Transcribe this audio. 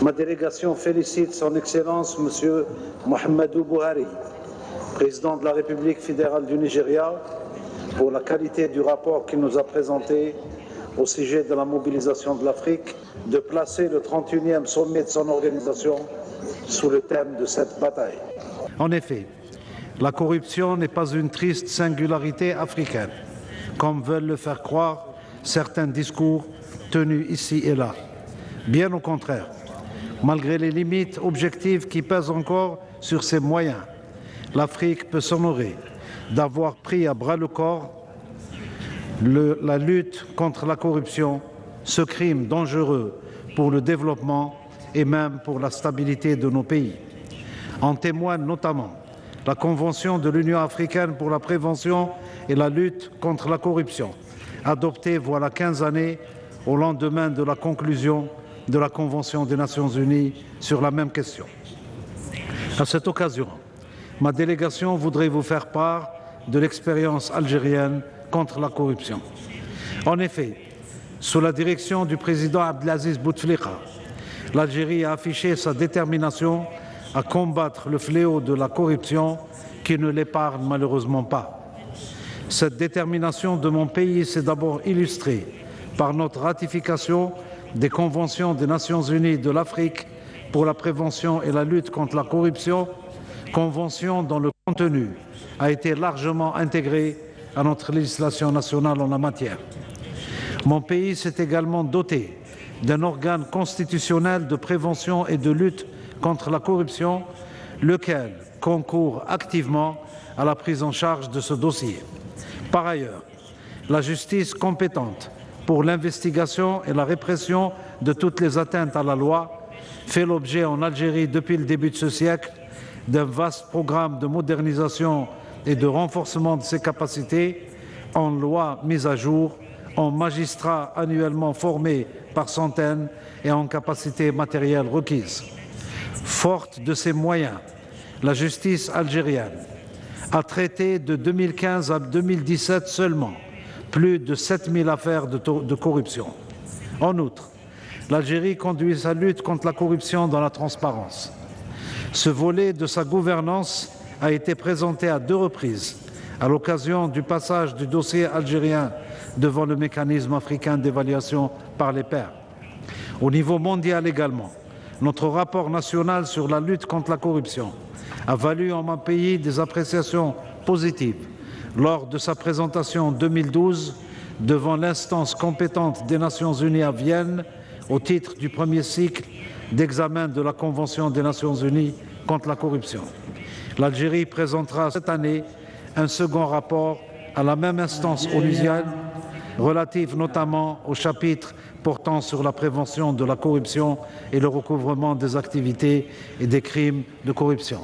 Ma délégation félicite son Excellence M. Muhammadu Buhari, président de la République fédérale du Nigeria, pour la qualité du rapport qu'il nous a présenté au sujet de la mobilisation de l'Afrique, de placer le 31e sommet de son organisation sous le thème de cette bataille. En effet, la corruption n'est pas une triste singularité africaine, comme veulent le faire croire certains discours tenus ici et là. Bien au contraire, malgré les limites objectives qui pèsent encore sur ses moyens, l'Afrique peut s'honorer d'avoir pris à bras-le-corps la lutte contre la corruption, ce crime dangereux pour le développement et même pour la stabilité de nos pays. En témoigne notamment la Convention de l'Union africaine pour la prévention et la lutte contre la corruption, adoptée voilà 15 années au lendemain de la conclusion de la Convention des Nations unies sur la même question. À cette occasion, ma délégation voudrait vous faire part de l'expérience algérienne contre la corruption. En effet, sous la direction du président Abdelaziz Bouteflika, l'Algérie a affiché sa détermination à combattre le fléau de la corruption qui ne l'épargne malheureusement pas. Cette détermination de mon pays s'est d'abord illustrée par notre ratification des conventions des Nations unies de l'Afrique pour la prévention et la lutte contre la corruption, convention dont le contenu a été largement intégré à notre législation nationale en la matière. Mon pays s'est également doté d'un organe constitutionnel de prévention et de lutte contre la corruption, lequel concourt activement à la prise en charge de ce dossier. Par ailleurs, la justice compétente pour l'investigation et la répression de toutes les atteintes à la loi fait l'objet en Algérie depuis le début de ce siècle d'un vaste programme de modernisation et de renforcement de ses capacités en lois mises à jour, en magistrats annuellement formés par centaines et en capacités matérielles requises. Forte de ses moyens, la justice algérienne a traité de 2015 à 2017 seulement plus de 7000 affaires de corruption. En outre, l'Algérie conduit sa lutte contre la corruption dans la transparence. Ce volet de sa gouvernance a été présenté à 2 reprises à l'occasion du passage du dossier algérien devant le mécanisme africain d'évaluation par les pairs. Au niveau mondial également, notre rapport national sur la lutte contre la corruption a valu en mon pays des appréciations positives lors de sa présentation en 2012 devant l'instance compétente des Nations unies à Vienne au titre du premier cycle d'examen de la Convention des Nations unies contre la corruption. L'Algérie présentera cette année un second rapport à la même instance onusienne, relatif notamment au chapitre portant sur la prévention de la corruption et le recouvrement des activités et des crimes de corruption.